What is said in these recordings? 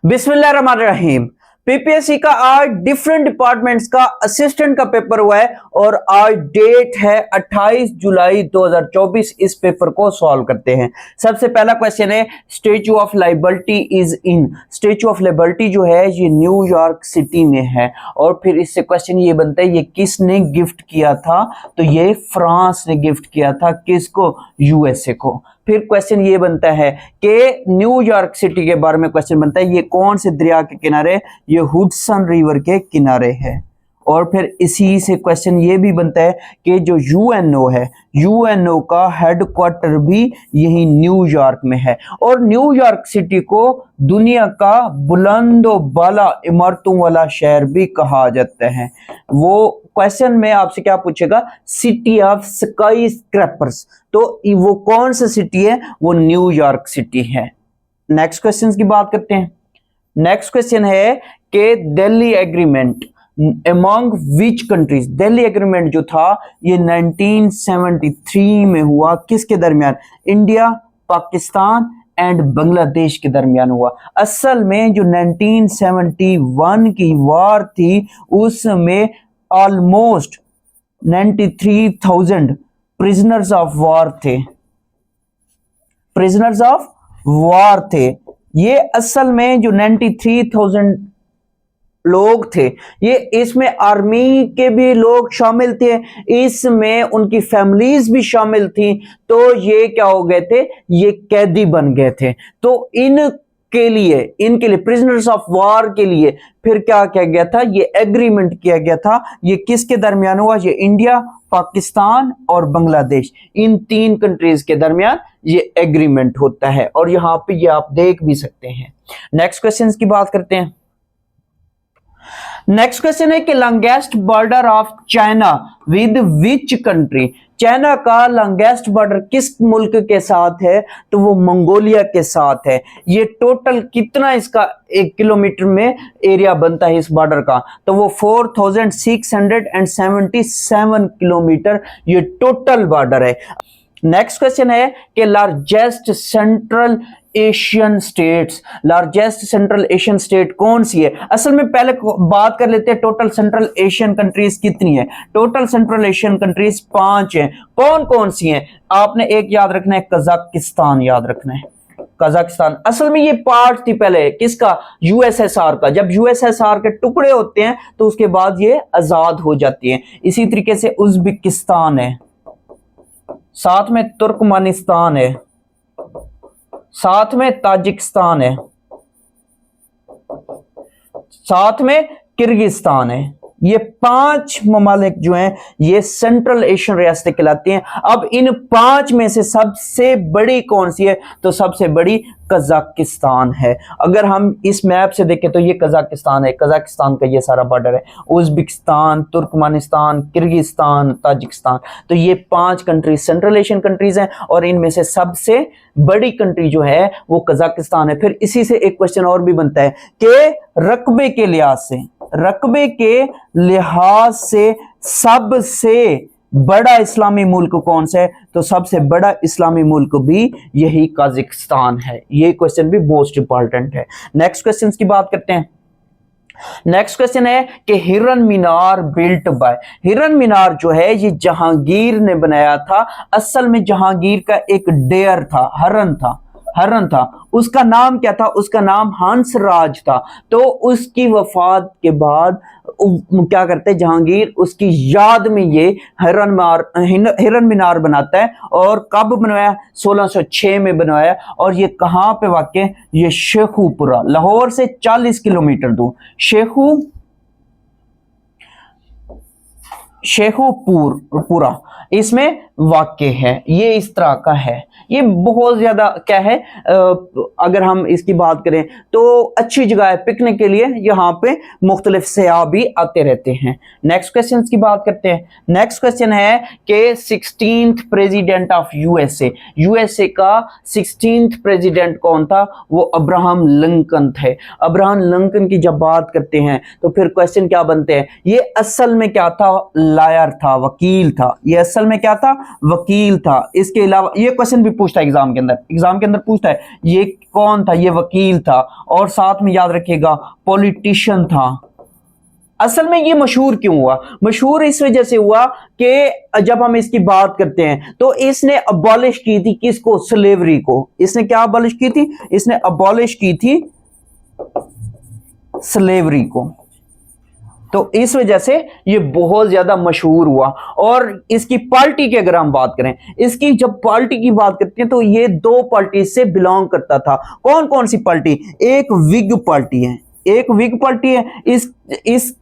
बिस्मिल्लाहिर्रहमानिर्रहीम। पीपीएससी का आज डिफरेंट डिपार्टमेंट्स का असिस्टेंट का पेपर हुआ है और आज डेट है 28 जुलाई 2024। इस पेपर को सॉल्व करते हैं। सबसे पहला क्वेश्चन है, statue of liberty is in. Statue of liberty जो है ये न्यूयॉर्क सिटी में है। और फिर इससे क्वेश्चन ये बनता है, ये किसने गिफ्ट किया था? तो ये फ्रांस ने गिफ्ट किया था। किसको? यूएसए को। फिर क्वेश्चन ये बनता है कि न्यूयॉर्क सिटी के बारे में क्वेश्चन बनता है, ये कौन से दरिया के किनारे? ये हुडसन रिवर के किनारे है। और फिर इसी से क्वेश्चन ये भी बनता है कि जो यूएनओ है, यूएनओ का हेडक्वार्टर भी यही न्यूयॉर्क में है। और न्यूयॉर्क सिटी को दुनिया का बुलंदो बाला इमारतों वाला शहर भी कहा जाता है। वो क्वेश्चन में आपसे क्या पूछेगा? City of sky scrapers. तो वो कौन सा सिटी है? वो न्यूयॉर्क सिटी है। नेक्स्ट क्वेश्चन की बात करते हैं। नेक्स्ट क्वेश्चन है कि Delhi agreement among which countries. Delhi agreement जो था ये 1973 में हुआ। किसके दरमियान? इंडिया, पाकिस्तान एंड बांग्लादेश के दरमियान हुआ। असल में जो 1971 की वार थी उसमें ऑलमोस्ट 93,000 प्रिजनर्स ऑफ वार थे। प्रिजनर्स ऑफ वार थे। ये असल में जो 93,000 लोग थे, ये इसमें आर्मी के भी लोग शामिल थे, इसमें उनकी फैमिलीज भी शामिल थी। तो ये क्या हो गए थे? ये कैदी बन गए थे। तो इनके लिए प्रिजनर्स ऑफ वार के लिए फिर क्या किया गया था? ये एग्रीमेंट किया गया था। ये किसके दरमियान हुआ? ये इंडिया, पाकिस्तान और बांग्लादेश, इन तीन कंट्रीज के दरमियान ये एग्रीमेंट होता है। और यहां पे ये आप देख भी सकते हैं। नेक्स्ट क्वेश्चन की बात करते हैं। नेक्स्ट क्वेश्चन है कि longest border of China with which country. China का लॉन्गेस्ट बॉर्डर किस मुल्क के साथ है? तो वो मंगोलिया के साथ है। ये टोटल कितना इसका 1 किलोमीटर में एरिया बनता है इस बॉर्डर का? तो वो 4677 किलोमीटर ये टोटल बॉर्डर है। नेक्स्ट क्वेश्चन है कि largest central Asian states. Largest central Asian state कौन सी है? असल में पहले बात कर लेते हैं टोटल सेंट्रल एशियन कंट्रीज कितनी है। टोटल सेंट्रल एशियन कंट्रीज 5 हैं। कौन कौन सी हैं? आपने एक याद रखना है, कजाकिस्तान याद रखना है। कजाकिस्तान असल में ये पार्ट थी पहले किसका? यूएसएसआर का। जब यूएसएसआर के टुकड़े होते हैं तो उसके बाद ये आजाद हो जाती है। इसी तरीके से उज्बेकिस्तान है, साथ में तुर्कमानिस्तान है, साथ में ताजिकिस्तान है, साथ में किर्गिस्तान है। ये 5 ममालिक जो हैं ये सेंट्रल एशियन रियासतें कहलाती हैं। अब इन 5 में से सबसे बड़ी कौन सी है? तो सबसे बड़ी कजाकिस्तान है। अगर हम इस मैप से देखें तो ये कजाकिस्तान है। कजाकिस्तान का ये सारा बॉर्डर है। Uzbekistan, Turkmenistan, Kyrgyzstan, Tajikistan. तो ये 5 कंट्रीज सेंट्रल एशियन कंट्रीज हैं और इनमें से सबसे बड़ी कंट्री जो है वो कजाकिस्तान है। फिर इसी से एक क्वेश्चन और भी बनता है कि रकबे के लिहाज से सबसे बड़ा इस्लामी मुल्क कौन सा है? तो सबसे बड़ा इस्लामी मुल्क भी यही कजाकिस्तान है। ये क्वेश्चन भी मोस्ट इंपॉर्टेंट है। नेक्स्ट क्वेश्चन की बात करते हैं। नेक्स्ट क्वेश्चन है कि हिरन मीनार बिल्ट बाय। हिरन मीनार जो है ये जहांगीर ने बनाया था। असल में जहांगीर का एक डेयर था, हरन था। उसका नाम क्या था? उसका नाम हंसराज था। तो उसकी वफात के बाद क्या करते जहांगीर, उसकी याद में ये हिरन मीनार बनाता है। और कब बनवाया? 1606 में बनवाया। और ये कहां पे वाक़ है? ये शेखुपुरा, लाहौर से 40 किलोमीटर दूर शेखुपुरा इसमें वाक़ है। ये इस तरह का है। ये बहुत ज्यादा क्या है, अगर हम इसकी बात करें तो अच्छी जगह है पिकनिक के लिए। यहाँ पे मुख्तलिफ सयाह भी आते रहते हैं। नेक्स्ट क्वेश्चन की बात करते हैं। नेक्स्ट क्वेश्चन है कि 16th प्रेसिडेंट ऑफ यूएसए का 16th प्रेसिडेंट कौन था? वो अब्राहम लिंकन थे। अब्राहम लिंकन की जब बात करते हैं तो फिर क्वेश्चन क्या बनते हैं? ये असल में क्या था? लायर था, वकील था। ये असल में क्या था? वकील था। इसके अलावा ये क्वेश्चन भी पूछता है एग्जाम के अंदर पूछता है ये कौन था, ये वकील था, और साथ में याद रखिएगा पॉलिटिशियन था। असल में ये मशहूर क्यों हुआ? मशहूर इस वजह से हुआ कि जब हम इसकी बात करते हैं तो इसने अबॉलिश की थी किसको? स्लेवरी को। इसने क्या अबॉलिश की थी? इसने अबॉलिश की थी स्लेवरी को। तो इस वजह से ये बहुत ज्यादा मशहूर हुआ। और इसकी पार्टी की अगर हम बात करें, इसकी जब पार्टी की बात करते हैं तो ये दो पार्टी से बिलोंग करता था। कौन कौन सी पार्टी? एक विग पार्टी है, एक विग पार्टी है। इस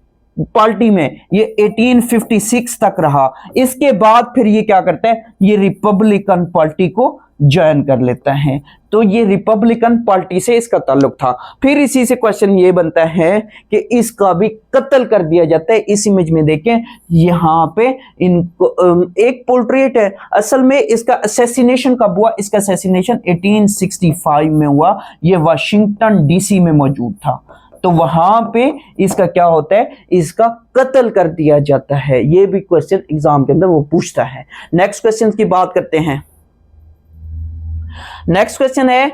पार्टी में ये 1856 तक रहा। इसके बाद फिर ये क्या करता है? ये रिपब्लिकन पार्टी को ज्वाइन कर लेता है। तो ये रिपब्लिकन पार्टी से इसका ताल्लुक था। फिर इसी से क्वेश्चन ये बनता है कि इसका भी कत्ल कर दिया जाता है। इस इमेज में देखें, यहां पे इनको एक पोर्ट्रेट है। असल में इसका असैसिनेशन कब हुआ? इसका असैसिनेशन 1865 में हुआ। ये वाशिंगटन डीसी में मौजूद था। तो वहां पे इसका क्या होता है? इसका कत्ल कर दिया जाता है। ये भी क्वेश्चन एग्जाम के अंदर वो पूछता है। नेक्स्ट क्वेश्चन की बात करते हैं। नेक्स्ट क्वेश्चन है,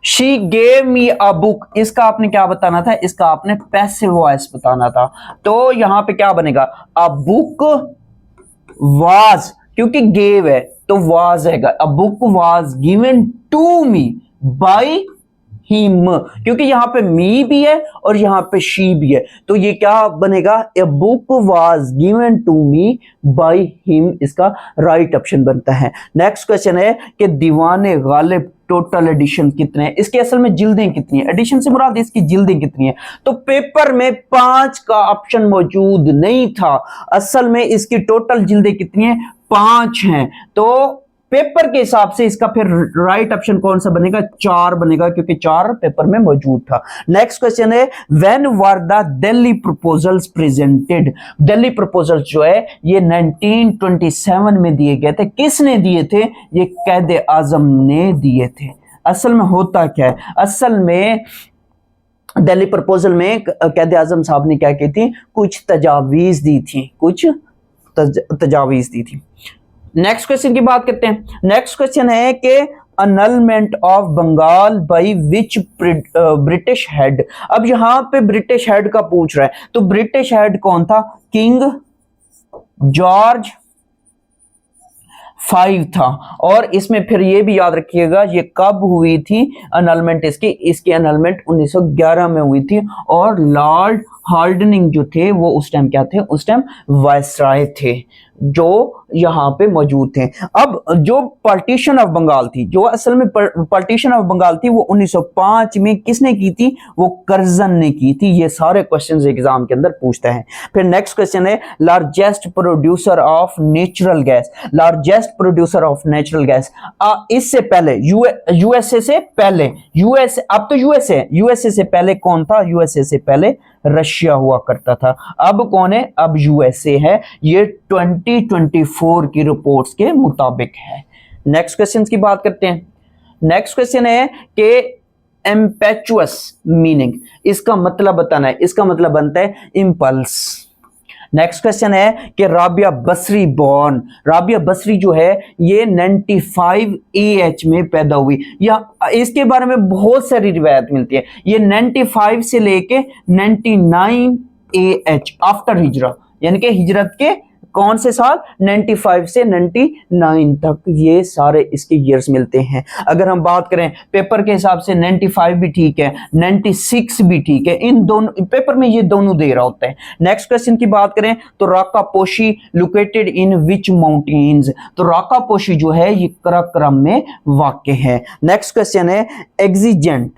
she gave me a book. इसका आपने क्या बताना था? इसका आपने पैसिव वॉइस बताना था। तो यहां पे क्या बनेगा? अ बुक वाज, क्योंकि गेव है तो वाज है। A book was given to me by him, क्योंकि यहां पे मी भी है और यहां पे शी भी है। तो ये क्या बनेगा? A book was given to me by him, इसका राइट ऑप्शन बनता है। नेक्स्ट क्वेश्चन है कि दीवाने गालिब टोटल एडिशन कितने हैं? इसके असल में जिल्दें कितनी है? एडिशन से मुराद इसकी जिल्दें कितनी है? तो पेपर में 5 का ऑप्शन मौजूद नहीं था। असल में इसकी टोटल जिल्दें कितनी है? 5 हैं। तो पेपर के हिसाब से इसका फिर राइट ऑप्शन कौन सा बनेगा? 4 बनेगा, क्योंकि 4 पेपर में मौजूद था। नेक्स्ट क्वेश्चन है, when were the Delhi proposals presented? Delhi proposals जो है ये 1927 में दिए गए थे। किसने दिए थे? ये कैद आजम ने दिए थे। असल में होता क्या है? असल में दिल्ली प्रपोजल में कैद आजम साहब ने क्या की थी? कुछ तजावीज दी थी, कुछ तजावीज दी थी। नेक्स्ट क्वेश्चन की बात करते हैं। नेक्स्ट क्वेश्चन है कि annulment of Bengal by which British head? अब यहां पे ब्रिटिश हेड का पूछ रहा है। तो ब्रिटिश हेड कौन था? किंग जॉर्ज 5 था। और इसमें फिर ये भी याद रखिएगा ये कब हुई थी annulment इसकी annulment 1911 में हुई थी। और लॉर्ड हार्डनिंग जो थे वो उस टाइम क्या थे? उस टाइम वायसराय थे जो यहां पे मौजूद थे। अब जो पार्टीशन ऑफ बंगाल थी, जो असल में पार्टीशन ऑफ बंगाल थी, वो 1905 में किसने की थी? वो कर्जन ने की थी। ये सारे क्वेश्चंस एग्जाम के अंदर पूछता है। फिर नेक्स्ट क्वेश्चन है, largest producer of natural gas. Largest producer of natural gas इससे पहले यूएसए से पहले, यूएसए अब तो यूएसए से पहले कौन था? यूएसए से पहले रशिया हुआ करता था। अब कौन है? अब यूएसए है। ये 2024 की रिपोर्ट्स के मुताबिक है। नेक्स्ट क्वेश्चन की बात करते हैं। नेक्स्ट क्वेश्चन है कि इम्पेचुअस मीनिंग, इसका मतलब बताना है। इसका मतलब बनता है इम्पल्स। नेक्स्ट क्वेश्चन है कि राबिया बसरी बॉर्न। राबिया बसरी जो है ये 95 AH में पैदा हुई। या इसके बारे में बहुत सारी रिवायत मिलती है। ये 95 से लेके 99 AH आफ्टर हिजरा, यानी कि हिजरत के कौन से साल? 95 से 99 तक ये सारे इसके ईयर्स मिलते हैं। अगर हम बात करें पेपर के हिसाब से 95 भी ठीक है, 96 भी ठीक है। इन दोनों पेपर में ये दोनों दे रहा होता है। नेक्स्ट क्वेश्चन की बात करें तो Rakaposhi located in which mountains? तो राकापोशी जो है ये कराकोरम में वाक़ है। नेक्स्ट क्वेश्चन है एग्जिजेंट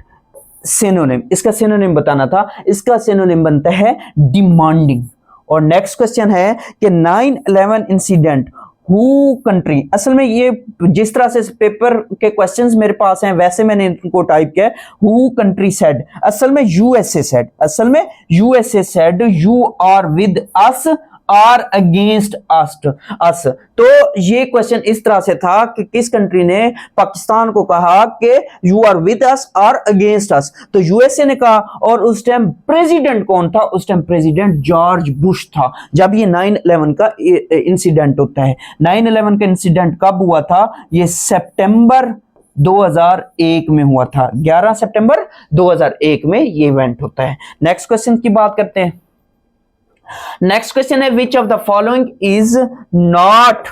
सिनोनिम। इसका सिनोनिम बताना था। इसका सिनोनिम बनता है डिमांडिंग। और नेक्स्ट क्वेश्चन है कि 9/11 इंसिडेंट हु कंट्री? असल में ये जिस तरह से पेपर के क्वेश्चंस मेरे पास हैं वैसे मैंने इनको टाइप किया है। Who country said? असल में यूएसए सेड। असल में USA said you are with us or against us. तो ये क्वेश्चन इस तरह से था कि किस कंट्री ने पाकिस्तान को कहा कि यू आर विद अस और अगेंस्ट अस, तो यूएसए ने कहा। और उस टाइम प्रेसिडेंट कौन था? उस टाइम प्रेसिडेंट जॉर्ज बुश था, जब ये 9/11 का इंसिडेंट होता है। 9/11 का इंसिडेंट कब हुआ था? ये सितंबर 2001 में हुआ था, 11 सितंबर 2001 में ये इवेंट होता है। नेक्स्ट क्वेश्चन की बात करते हैं। नेक्स्ट क्वेश्चन है which of the following is not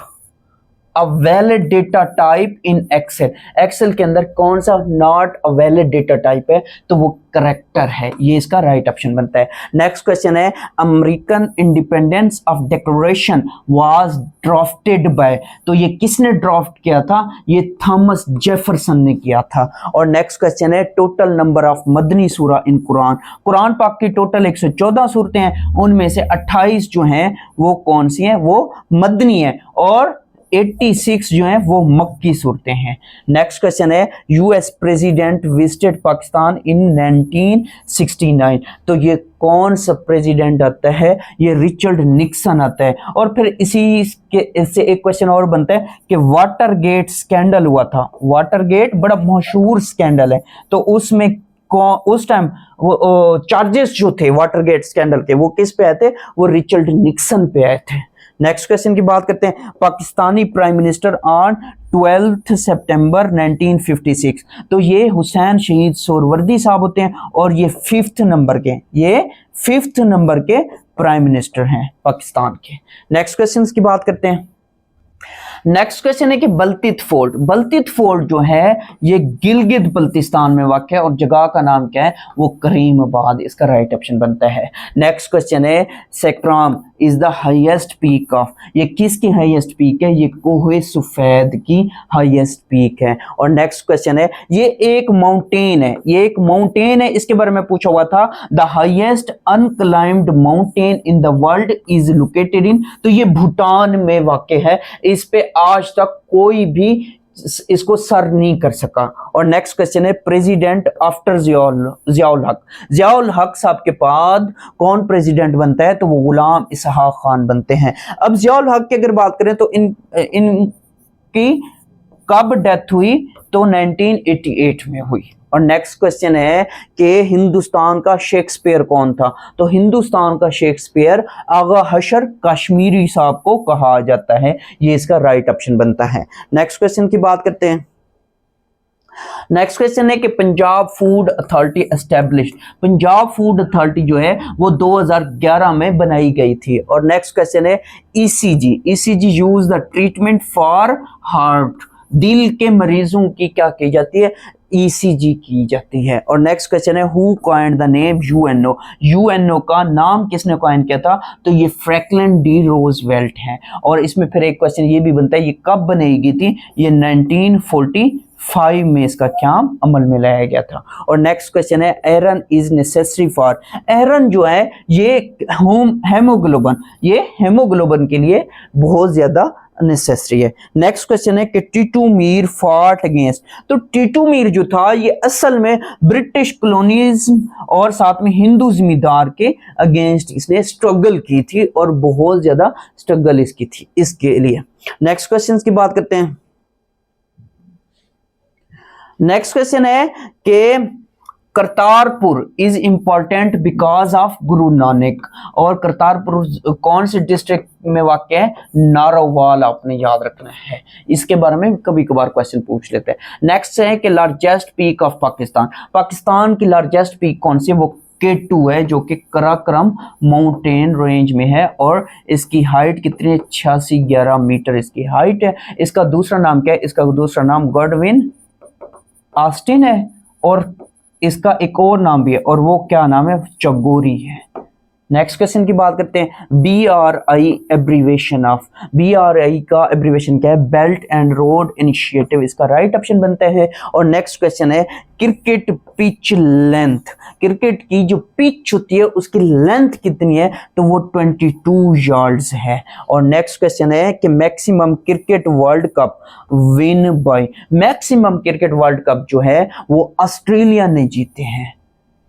a valid data type in Excel. Excel के अंदर कौन सा not a valid data type है? तो वो करेक्टर है, ये इसका राइट ऑप्शन बनता है। नेक्स्ट क्वेश्चन है American independence of declaration was drafted bye. तो ये किसने ड्राफ्ट किया था? ये थॉमस जेफरसन ने किया था। और नेक्स्ट क्वेश्चन है टोटल नंबर ऑफ मदनी सूरा इन कुरान। कुरान पाक की टोटल 114 सूरतें हैं, उनमें से 28 जो हैं वो कौन सी हैं? वो मदनी है, और 86 जो है वो मक्की सूरतें हैं। नेक्स्ट क्वेश्चन है यूएस प्रेसिडेंट विजिटेड पाकिस्तान इन 1969। तो ये कौन सा प्रेसिडेंट आता है? ये रिचर्ड निक्सन आता है। और फिर इसी के इससे एक क्वेश्चन और बनता है कि वाटरगेट स्कैंडल हुआ था। वाटरगेट बड़ा मशहूर स्कैंडल है, तो उसमें उस टाइम वो चार्जेस जो थे वाटरगेट स्कैंडल के, वो किस पे आए थे? वो रिचर्ड निक्सन पे आए थे। नेक्स्ट क्वेश्चन की बात करते हैं। पाकिस्तानी प्राइम मिनिस्टर ऑन 12 सितंबर 1956। तो ये हुसैन शहीद सोहरावर्दी साहब होते हैं, और ये 5th नंबर के प्राइम मिनिस्टर हैं पाकिस्तान के। नेक्स्ट क्वेश्चन की बात करते हैं। नेक्स्ट क्वेश्चन है कि बल्तित फोर्ट। बल्तित फोर्ट जो है ये गिलगित बल्तिस्तान में वाक़ है, और जगह का नाम क्या है? वो करीमाबाद, इसका राइट ऑप्शन बनता है। नेक्स्ट क्वेश्चन है सकराम is the highest peak of. ये किसकी हाईएस्ट पीक है? ये कोहे सफेद की हाईएस्ट पीक है। और नेक्स्ट क्वेश्चन है ये एक माउंटेन है, ये एक माउंटेन है, इसके बारे में पूछा हुआ था। The highest unclimbed mountain in the world is located in. तो ये भूटान में वाक़ है, इस पे आज तक कोई भी इसको सर नहीं कर सका। और नेक्स्ट क्वेश्चन है प्रेसिडेंट आफ्टर जियाउल हक। जियाउल हक साहब के बाद कौन प्रेसिडेंट बनता है? तो वो गुलाम इसहाक खान बनते हैं। अब जियाउल हक की अगर बात करें तो इनकी कब डेथ हुई? तो 1988 में हुई। और नेक्स्ट क्वेश्चन है कि हिंदुस्तान का शेक्सपियर कौन था? तो हिंदुस्तान का शेक्सपियर आगा हशर कश्मीरी साहब को कहा जाता है, ये इसका राइट ऑप्शन बनता है। नेक्स्ट क्वेश्चन की बात करते हैं। नेक्स्ट क्वेश्चन है कि Punjab food authority established. Punjab food authority जो है वो 2011 में बनाई गई थी। और नेक्स्ट क्वेश्चन है ECG. ECG use the treatment for heart. दिल के मरीजों की क्या की जाती है? ईसीजी की जाती है। और नेक्स्ट क्वेश्चन है who coined the name UNO. UNO का नाम किसने कॉइन किया था? तो ये फ्रैंकलिन डी रोजवेल्ट है। और इसमें फिर एक क्वेश्चन ये भी बनता है ये कब बनाई गई थी? ये 1945 में इसका क्याम अमल में लाया गया था। और नेक्स्ट क्वेश्चन है iron is necessary for. Iron जो है ये हेमोग्लोबिन, ये हेमोग्लोबिन के लिए बहुत ज्यादा नेसेसरी है। नेक्स्ट क्वेश्चन है कि टीटू मीर फॉट अगेंस्ट। तो टीटू मीर जो था ये असल में ब्रिटिश कॉलोनिज्म और साथ में हिंदू जमींदार के अगेंस्ट इसने स्ट्रगल की थी, और बहुत ज्यादा स्ट्रगल इसकी थी इसके लिए। नेक्स्ट क्वेश्चन की बात करते हैं। नेक्स्ट क्वेश्चन है कि Kartarpur is important because of Guru Nanak. और करतारपुर कौन से डिस्ट्रिक्ट में वाक़ है? नारोवाल, आपने याद रखना है, इसके बारे में कभी कभार क्वेश्चन पूछ लेते हैं। नेक्स्ट है कि largest peak of Pakistan. Pakistan की लार्जेस्ट पीक कौन सी है? वो K2 है, जो कि कराक्रम माउंटेन रेंज में है, और इसकी हाइट कितनी है? 8611 मीटर इसकी हाइट है। इसका दूसरा नाम क्या है? इसका दूसरा नाम गॉडविन ऑस्टिन है, और इसका एक और नाम भी है, और वो क्या नाम है? चगोरी है। नेक्स्ट क्वेश्चन की बात करते हैं। BRI abbreviation of. BRI का एब्रीवेशन क्या है? बेल्ट एंड रोड इनिशिएटिव, इसका राइट ऑप्शन बनता है। और नेक्स्ट क्वेश्चन है क्रिकेट पिच लेंथ। क्रिकेट की जो पिच होती है उसकी लेंथ कितनी है? तो वो 22 यार्ड्स है। और नेक्स्ट क्वेश्चन है कि maximum cricket world cup win bye. Maximum cricket world cup जो है वो ऑस्ट्रेलिया ने जीते हैं।